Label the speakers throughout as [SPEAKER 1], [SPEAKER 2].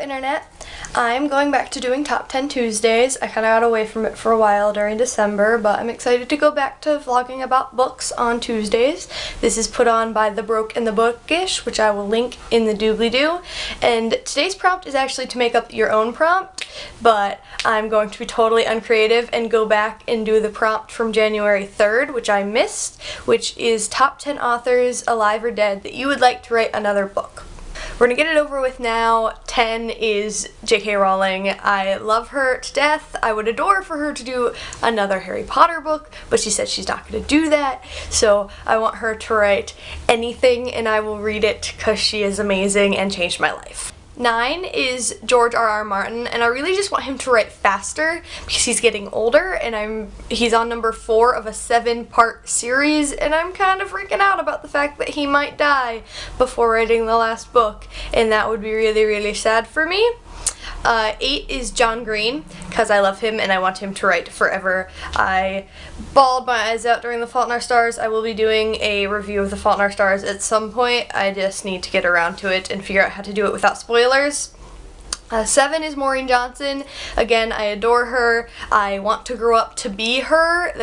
[SPEAKER 1] Internet. I'm going back to doing Top 10 Tuesdays. I kind of got away from it for a while during December, but I'm excited to go back to vlogging about books on Tuesdays. This is put on by The Broke and the Bookish, which I will link in the doobly-doo. And today's prompt is actually to make up your own prompt, but I'm going to be totally uncreative and go back and do the prompt from January 3rd, which I missed, which is Top 10 Authors, Alive or Dead, that you would like to write another book. We're gonna get it over with now. 10 is J.K. Rowling. I love her to death. I would adore for her to do another Harry Potter book, but she said she's not gonna do that. So I want her to write anything and I will read it because she is amazing and changed my life. 9 is George R.R. Martin, and I really just want him to write faster because he's getting older, and he's on number 4 of a 7-part series, and I'm kind of freaking out about the fact that he might die before writing the last book, and that would be really, really sad for me. 8 is John Green, because I love him and I want him to write forever. I bawled my eyes out during The Fault in Our Stars. I will be doing a review of The Fault in Our Stars at some point. I just need to get around to it and figure out how to do it without spoilers. 7 is Maureen Johnson. Again, I adore her. I want to grow up to be her.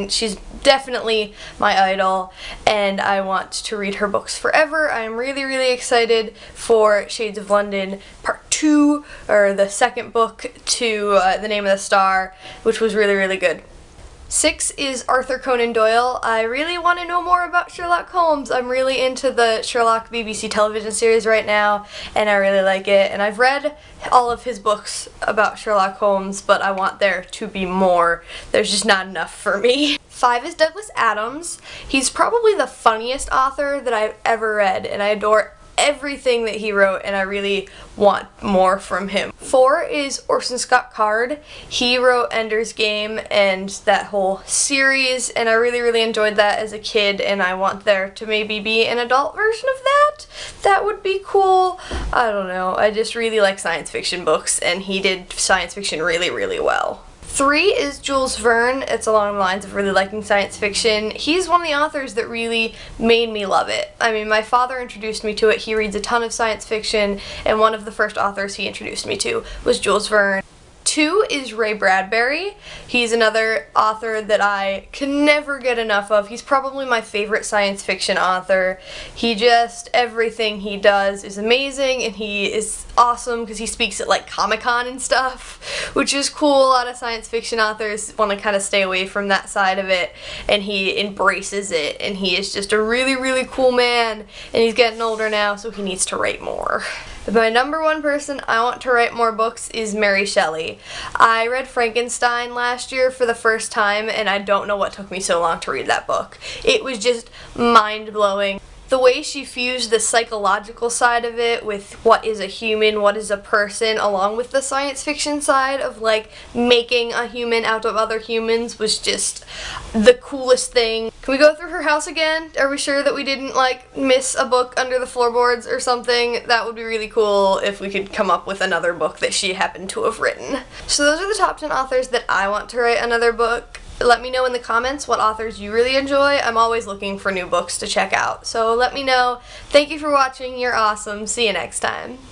[SPEAKER 1] She's definitely my idol, and I want to read her books forever. I am really, really excited for Shades of London Part 2, or the second book to The Name of the Star, which was really, really good. 6 is Arthur Conan Doyle. I really want to know more about Sherlock Holmes. I'm really into the Sherlock BBC television series right now, and I really like it. And I've read all of his books about Sherlock Holmes, but I want there to be more. There's just not enough for me. 5 is Douglas Adams. He's probably the funniest author that I've ever read, and I adore everything that he wrote, and I really want more from him. 4 is Orson Scott Card. He wrote Ender's Game and that whole series, and I really, really enjoyed that as a kid, and I want there to maybe be an adult version of that. That would be cool. I don't know. I just really like science fiction books, and he did science fiction really, really well. 3 is Jules Verne. It's along the lines of really liking science fiction. He's one of the authors that really made me love it. I mean, my father introduced me to it. He reads a ton of science fiction, and one of the first authors he introduced me to was Jules Verne. 2 is Ray Bradbury. He's another author that I can never get enough of. He's probably my favorite science fiction author. Everything he does is amazing, and he is awesome because he speaks at like Comic-Con and stuff, which is cool. A lot of science fiction authors want to kind of stay away from that side of it, and he embraces it, and he is just a really, really cool man, and he's getting older now, so he needs to write more. But my number 1 person I want to write more books is Mary Shelley. I read Frankenstein last year for the first time, and I don't know what took me so long to read that book. It was just mind-blowing. The way she fused the psychological side of it with what is a human, what is a person, along with the science fiction side of like making a human out of other humans, was just the coolest thing. Can we go through her house again? Are we sure that we didn't like miss a book under the floorboards or something? That would be really cool if we could come up with another book that she happened to have written. So those are the top 10 authors that I want to write another book. Let me know in the comments what authors you really enjoy. I'm always looking for new books to check out, so let me know. Thank you for watching. You're awesome. See you next time.